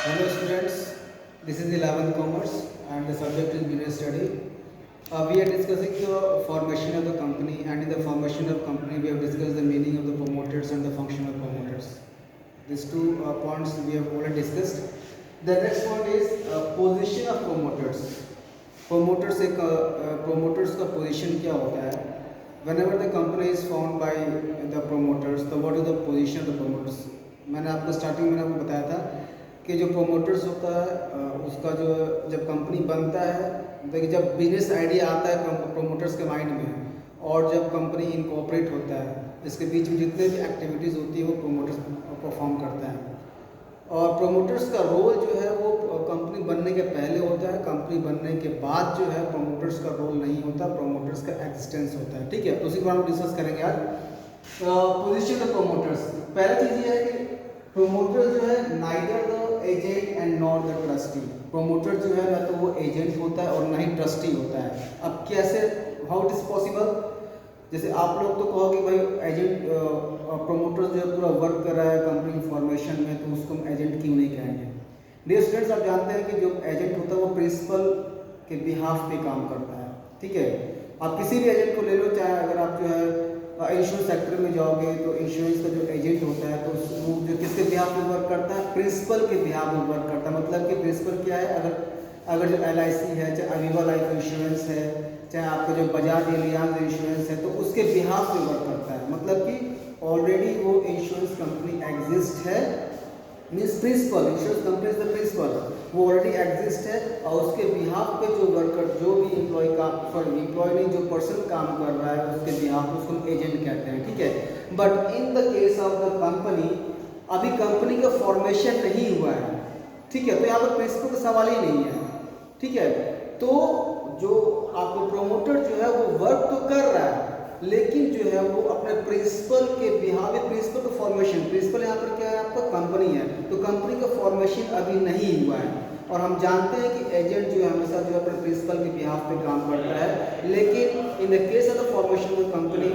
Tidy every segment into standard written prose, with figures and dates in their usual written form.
Hello students, this is 11th Commerce and the subject is business study. We are discussing the formation of the company, and in the formation of company we have discussed the meaning of the promoters and the function of promoters. These two points we have already discussed. The next point is position of promoters. Promoters का position क्या होता है? Whenever the company is formed by the promoters, तो what is the position of the promoters? मैंने आपको starting में आपको बताया था कि जो प्रोमोटर्स होता है उसका जो जब कंपनी बनता है, देखिए जब बिजनेस आइडिया आता है प्रोमोटर्स के माइंड में, और जब कंपनी इनकॉर्पोरेट होता है, इसके बीच में जितने भी एक्टिविटीज़ होती है वो प्रोमोटर्स परफॉर्म करता है। और प्रोमोटर्स का रोल जो है वो कंपनी बनने के पहले होता है, कंपनी बनने के बाद जो है प्रोमोटर्स का रोल नहीं होता, प्रोमोटर्स का एग्जिस्टेंस होता है। ठीक है, तो उसी को हम डिस्कस करेंगे आज। पोजीशन ऑफ प्रोमोटर्स, पहला चीज़ ये है कि प्रोमोटर जो है neither the agent and not the trustee. Promoter जो है ना तो वो एजेंट होता है और ना ही ट्रस्टी होता है। अब कैसे, हाउ इट इज पॉसिबल? जैसे आप लोग तो कहोगे भाई एजेंट प्रोमोटर जो है पूरा वर्क कर रहा है कंपनी फॉर्मेशन में, तो उसको हम एजेंट क्यों नहीं कहेंगे? डियर स्टूडेंट्स, आप जानते हैं कि जो एजेंट होता है वो प्रिंसिपल के बिहाफ पे काम करता है। ठीक है, आप किसी भी एजेंट को ले लो, चाहे अगर आप जो है इंश्योरेंस सेक्टर में जाओगे तो इंश्योरेंस का जो एजेंट होता है तो वो जो किसके बिहाफ पे वर्क करता है? प्रिंसिपल के बिहाफ पे वर्क करता है। मतलब कि प्रिंसिपल क्या है, अगर जो LIC है, चाहे अविवा लाइफ इंश्योरेंस है, चाहे आपका जो बजाज एलियांज इंश्योरेंस है, तो उसके बिहाफ पे वर्क करता है। मतलब कि ऑलरेडी वो इंश्योरेंस कंपनी एग्जिस्ट है, means principal, insurance company is the principal, वो ऑलरेडी एग्जिस्ट है, और उसके बिहाफ पे जो वर्कर, जो भी एम्प्लॉय नहीं, जो पर्सन काम कर रहा है उसके बिहाफ पे उसको एजेंट कहते हैं। ठीक है, but in the case of the company, अभी कंपनी का फॉर्मेशन नहीं हुआ है। ठीक है, तो यहाँ पर प्रिंसिपल का सवाल ही नहीं है। ठीक है, तो जो आपको प्रोमोटर जो है वो वर्क तो कर रहा है, लेकिन जो है वो अपने प्रिंसिपल के बिहाफ, प्रिंसिपल का फॉर्मेशन, प्रिंसिपल यहाँ पर क्या है, आपका कंपनी है, तो कंपनी का फॉर्मेशन अभी नहीं हुआ है। और हम जानते हैं कि एजेंट जो है हमेशा जो है अपने प्रिंसिपल के बिहाफ पे काम करता है, लेकिन in the case of the formation of company,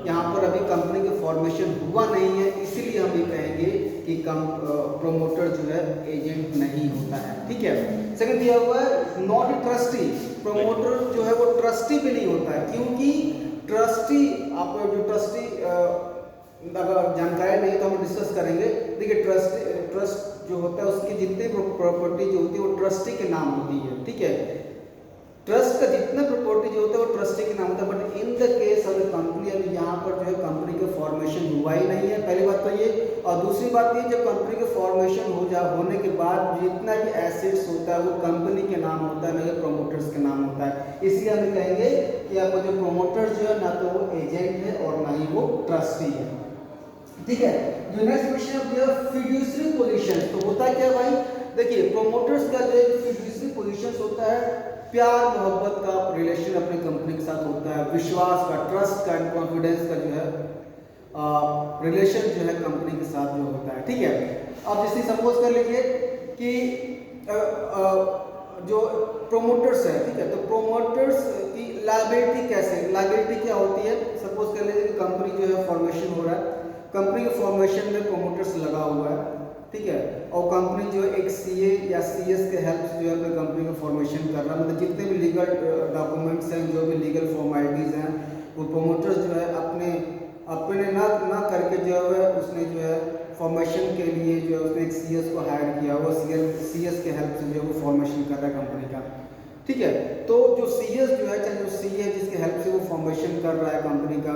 यहाँ पर अभी कंपनी का फॉर्मेशन हुआ नहीं है, इसीलिए हम ये कहेंगे कि प्रोमोटर जो है एजेंट नहीं होता है। ठीक है, सेकंड दिया हुआ है नॉट ए ट्रस्टी। प्रोमोटर जो है वो ट्रस्टी भी नहीं होता है, क्योंकि ट्रस्टी, आपको जो ट्रस्टी अगर जानकारी नहीं तो हम डिस्कस करेंगे। देखिए ट्रस्ट जो होता है उसकी जितनी प्रॉपर्टी जो होती है वो ट्रस्टी के नाम होती है। ठीक है, ट्रस्ट का जितना प्रॉपर्टी जो होता है वो ट्रस्टी के नाम होता है, but in the case of the company, अभी यहाँ पर जो है कंपनी का फॉर्मेशन हुआ ही नहीं है, पहली बात तो ये। और दूसरी बात ये, जब कंपनी का फॉर्मेशन होने के बाद जितना भी एसेट्स होता है वो कंपनी के नाम होता है, नहीं प्रोमोटर्स के नाम होता है। इसलिए हम कहेंगे कि आपको जो प्रोमोटर जो है ना तो वो एजेंट है और ना ही वो ट्रस्टी है। ठीक है, जो नेक्स्ट क्वेश्चन है फिड्यूसरी पोजीशन। तो होता क्या भाई, देखिए प्रोमोटर्स का जो फिड्यूसरी पोजीशन होता है, प्यार मोहब्बत का रिलेशन अपने कंपनी के साथ होता है, विश्वास का, ट्रस्ट का, कॉन्फिडेंस का जो है रिलेशन जो है कंपनी के साथ जो होता है। ठीक है, अब जैसे सपोज कर लीजिए कि जो प्रोमोटर्स है, ठीक है, तो प्रोमोटर्स की लायबिलिटी कैसे, लायबिलिटी क्या होती है? सपोज कर लीजिए कि कंपनी जो है फॉर्मेशन हो रहा है, कंपनी के फॉर्मेशन में प्रोमोटर्स लगा हुआ है। ठीक है, और कंपनी जो एक CA या CS के हेल्प से जो है अपने कंपनी का फॉर्मेशन कर रहा है, मतलब जितने भी लीगल डॉक्यूमेंट्स हैं, जो भी लीगल फॉर्मेलिटीज़ हैं, वो प्रोमोटर्स जो है अपने ना करके जो है उसने जो है फॉर्मेशन के लिए जो है उसने एक CS को हायर किया, वो CS के हेल्प से जो है वो फॉर्मेशन कर रहा है कंपनी का। ठीक है, तो जो CS जो है, चाहे जो CA है जिसके हेल्प से वो फॉर्मेशन कर रहा है कंपनी का,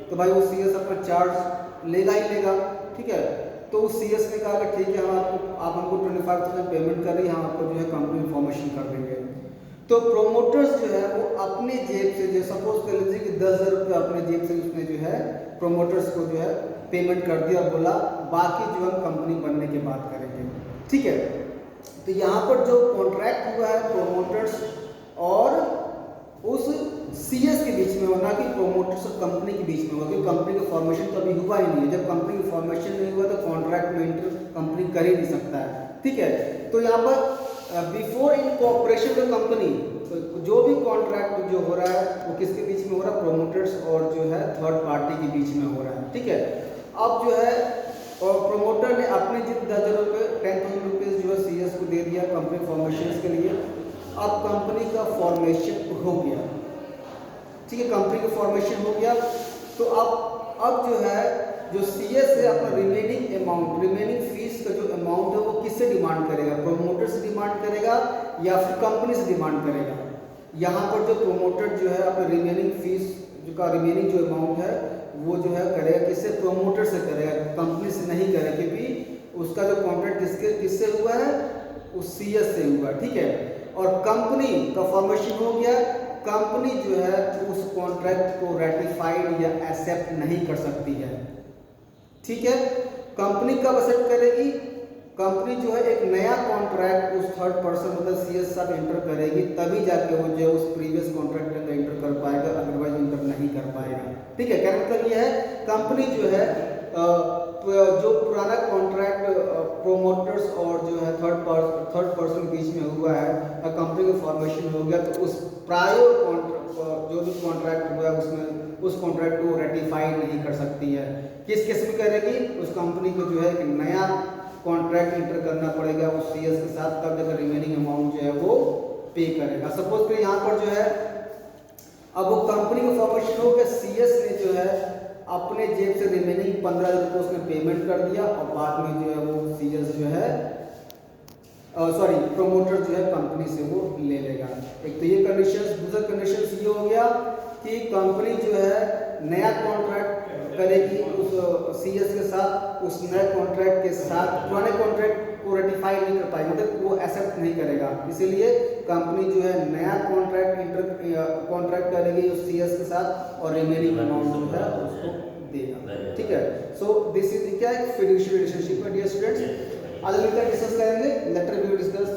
तो भाई वो CS अपना चार्ज लेगा ही लेगा। ठीक है, तो CS ने कहा कि ठीक है, आप हमको 25,000 पेमेंट कर रही है, हम आपको जो है कंपनी फॉर्मेशन कर देंगे। तो प्रोमोटर्स जो है वो अपने जेब से, जो सपोज कर लीजिए कि 10,000 रुपये अपने जेब से उसने जो है प्रोमोटर्स को जो है पेमेंट कर दिया और बोला बाकी जो हम कंपनी बनने के बाद करेंगे। ठीक है, तो यहाँ पर जो कॉन्ट्रैक्ट हुआ है प्रोमोटर्स और उस CS के बीच में हो, ना कि प्रोमोटर्स और कंपनी के बीच में हो, क्योंकि कंपनी का फॉर्मेशन तो अभी हुआ ही नहीं है। जब कंपनी का फॉर्मेशन नहीं हुआ तो कॉन्ट्रैक्ट में एंटर कंपनी कर ही नहीं सकता है। ठीक है, तो यहाँ पर बिफोर इनकॉर्पोरेशन ऑफ कंपनी, जो भी कॉन्ट्रैक्ट जो हो रहा है वो किसके बीच में हो रहा है? प्रोमोटर्स और जो है थर्ड पार्टी के बीच में हो रहा है। ठीक है, अब जो है और प्रोमोटर ने अपने जितने 10,000 रुपये 10,000 रुपीज़ जो है सीएस को दे दिया कंपनी फॉर्मेशन के लिए। अब कंपनी का फॉर्मेशन हो गया, ठीक है, कंपनी का फॉर्मेशन हो गया। तो अब जो है जो सीएस है अपना रिमेनिंग अमाउंट, रिमेनिंग फीस का जो अमाउंट है वो किससे डिमांड करेगा, प्रोमोटर से डिमांड करेगा या फिर कंपनी से डिमांड करेगा। यहाँ पर जो प्रोमोटर जो है अपना रिमेनिंग फीस का रिमेनिंग जो अमाउंट है वो जो है करेगा किससे, प्रोमोटर से करेगा, कंपनी से नहीं करेगा, क्योंकि उसका जो कॉन्ट्रैक्ट किससे हुआ है, उस सीएस से हुआ, ठीक है। और कंपनी का फॉर्मेशन हो गया, कंपनी जो है उस कॉन्ट्रैक्ट को रेटिफाइड या एक्सेप्ट नहीं कर सकती है, ठीक है। कंपनी कब एक्सेप्ट करेगी, कंपनी जो है एक नया कॉन्ट्रैक्ट उस थर्ड पर्सन मतलब सीएस साथ एंटर करेगी, तभी जाके वो जो उस प्रीवियस कॉन्ट्रैक्ट में एंटर कर पाएगा, अदरवाइज एंटर नहीं कर पाएगा, ठीक है। क्या मतलब ये है, कंपनी जो है जो पुराना कॉन्ट्रैक्ट प्रोमोटर्स और जो है थर्ड पर्सन के बीच में हुआ है, कंपनी का फॉर्मेशन हो गया, तो उस प्रायर जो भी कॉन्ट्रैक्ट हुआ है उसमें उस कॉन्ट्रैक्ट को रेटिफाइड नहीं कर सकती है। किस केस में करेगी, उस कंपनी को जो है एक नया कॉन्ट्रैक्ट इंटर करना पड़ेगा उस सीएस के साथ, तब जाकर रिमेनिंग अमाउंट जो है वो पे करेगा। सपोज करिए यहाँ पर जो है अब वो कंपनी का फॉर्मेशन हो गया, सीएस ने जो है अपने जेब से रिमेनिंग 15,000 रुपये उसने पेमेंट कर दिया और बाद में जो है वो सीएस जो है प्रोमोटर जो है कंपनी से वो ले लेगा। एक तो ये कंडीशन। दूसरा कंडीशन ये हो गया कि कंपनी जो है नया कॉन्ट्रैक्ट करेगी उस सीएस के साथ, उस नए कॉन्ट्रैक्ट के साथ पुराने कॉन्ट्रैक्ट को रेटिफाई नहीं कर पाएगी, मतलब वो एक्सेप्ट नहीं करेगा, इसीलिए कंपनी जो है नया कॉन्ट्रैक्ट करेगी उस सीएस के साथ और रिमेनिंग अमाउंट जो है उसको देगा, ठीक है। सो दिस इज क्या है, फिड्यूशियरी रिलेशनशिप में डियर स्टूडेंट्स। आज हम क्या डिस्कस करेंगे, लेटर वी डिस्कस